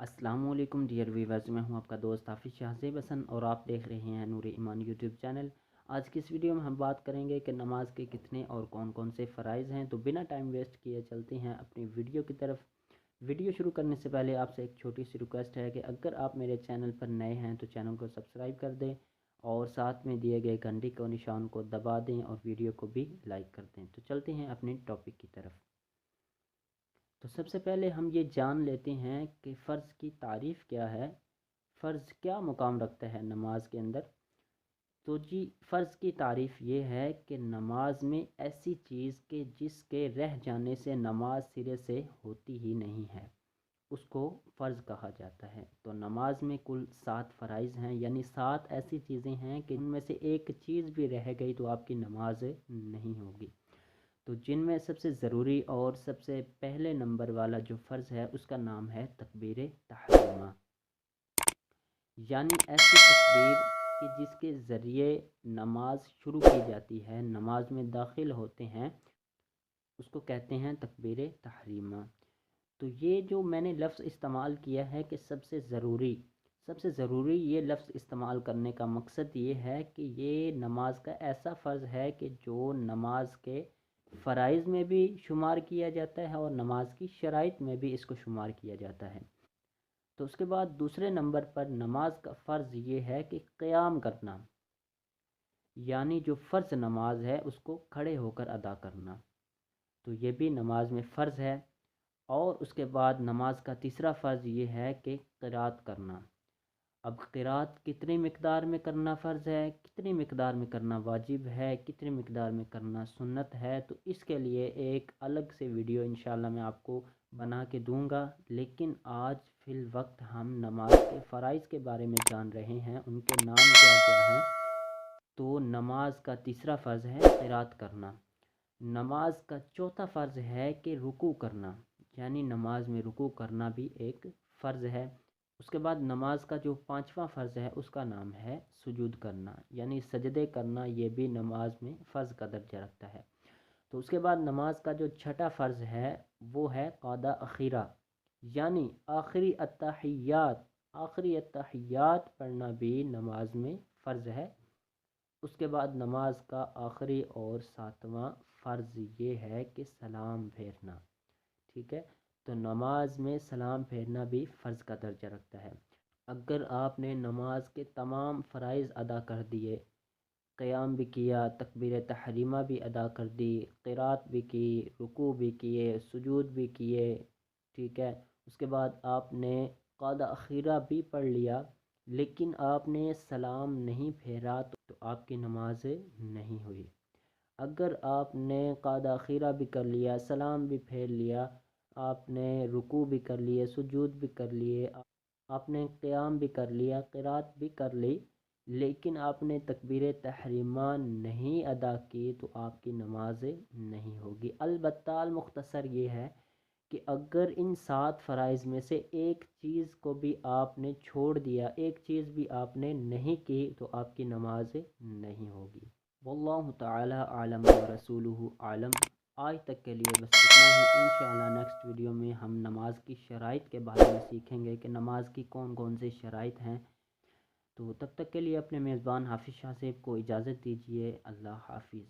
अस्सलाम वालेकुम dear viewers, मैं हूं आपका दोस्त हाफिज़ शाहज़ेब हसन और आप देख रहे हैं नूर ईमान यूट्यूब चैनल। आज की इस वीडियो में हम बात करेंगे कि नमाज के कितने और कौन कौन से फ़राइज़ हैं। तो बिना टाइम वेस्ट किए चलते हैं अपनी वीडियो की तरफ। वीडियो शुरू करने से पहले आपसे एक छोटी सी रिक्वेस्ट है कि अगर आप मेरे चैनल पर नए हैं तो चैनल को सब्सक्राइब कर दें और साथ में दिए गए घंटी के निशान को दबा दें और वीडियो को भी लाइक कर दें। तो चलते हैं अपने टॉपिक की तरफ। तो सबसे पहले हम ये जान लेते हैं कि फ़र्ज़ की तारीफ़ क्या है, फ़र्ज़ क्या मुकाम रखता है नमाज के अंदर। तो जी, फ़र्ज़ की तारीफ़ ये है कि नमाज में ऐसी चीज़ के जिसके रह जाने से नमाज सिरे से होती ही नहीं है, उसको फ़र्ज़ कहा जाता है। तो नमाज में कुल 7 फ़राइज़ हैं, यानी 7 ऐसी चीज़ें हैं कि उनमें से एक चीज़ भी रह गई तो आपकी नमाज नहीं होगी। तो जिनमें सबसे ज़रूरी और सबसे पहले नंबर वाला जो फ़र्ज़ है उसका नाम है तकबीर तहरीमा, यानी ऐसी तकबीर कि जिसके ज़रिए नमाज शुरू की जाती है, नमाज में दाखिल होते हैं, उसको कहते हैं तकबीर तहरीमा। तो ये जो मैंने लफ्ज़ इस्तेमाल किया है कि सबसे ज़रूरी ये लफ्ज़ इस्तेमाल करने का मकसद ये है कि ये नमाज का ऐसा फ़र्ज़ है कि जो नमाज के फ़राइज़ में भी शुमार किया जाता है और नमाज की शराइत में भी इसको शुमार किया जाता है। तो उसके बाद दूसरे नंबर पर नमाज का फ़र्ज़ ये है कि क़याम करना, यानी जो फ़र्ज़ नमाज है उसको खड़े होकर अदा करना। तो ये भी नमाज में फ़र्ज़ है। और उसके बाद नमाज का तीसरा फ़र्ज़ ये है कि क़िरात करना। अब क़िरात कितनी मिक़दार में करना फ़र्ज़ है, कितनी मिक़दार में करना वाजिब है, कितनी मिक़दार में करना सुन्नत है, तो इसके लिए एक अलग से वीडियो इंशाल्लाह मैं आपको बना के दूंगा। लेकिन आज फ़िल वक्त हम नमाज के फ़राइज़ के बारे में जान रहे हैं, उनके नाम क्या क्या हैं। तो नमाज का तीसरा फ़र्ज़ है क़िरात करना। नमाज का चौथा फ़र्ज़ है कि रुकू करना, यानी नमाज में रुकू करना भी एक फ़र्ज़ है। उसके बाद नमाज का जो पांचवा फ़र्ज़ है उसका नाम है सुजूद करना, यानी सजदे करना, ये भी नमाज में फ़र्ज़ का दर्जा रखता है। तो उसके बाद नमाज का जो छठा फ़र्ज़ है वो है क़ादा अखीरा, यानी आखिरी अत्तहियात पढ़ना भी नमाज में फ़र्ज़ है। उसके बाद नमाज का आखिरी और सातवां फ़र्ज़ ये है कि सलाम फेरना। ठीक है, तो नमाज में सलाम फेरना भी फ़र्ज़ का दर्जा रखता है। अगर आपने नमाज के तमाम फ़राइज़ अदा कर दिए, क़याम भी किया, तकबीर तहरीमा भी अदा कर दी, क़िरात भी की, रुकू भी किए, सुजूद भी किए, ठीक है, उसके बाद आपने क़ादा अखीरा भी पढ़ लिया, लेकिन आपने सलाम नहीं फेरा तो आपकी नमाज नहीं हुई। अगर आपने क़ादा अखीरा भी कर लिया, सलाम भी फेर लिया, आपने रुकू भी कर लिए, सुजूद भी कर लिए, आपने क़याम भी कर लिया, क़िरात भी कर ली, लेकिन आपने तकबीर तहरीमा नहीं अदा की तो आपकी नमाज नहीं होगी। अलबत्ता मुख्तसर ये है कि अगर इन 7 फ़राइज़ में से एक चीज़ को भी आपने छोड़ दिया, एक चीज़ भी आपने नहीं की तो आपकी नमाज नहीं होगी। वल्लाहु ताला आलम व रसूलुहु आलम। आज तक के लिए बस इतना ही। इंशाअल्लाह नेक्स्ट वीडियो में हम नमाज की शराइत के बारे में सीखेंगे कि नमाज की कौन कौन सी शराइत हैं। तो तब तक के लिए अपने मेज़बान हाफिज़ शाह साहब को इजाज़त दीजिए। अल्लाह हाफिज़।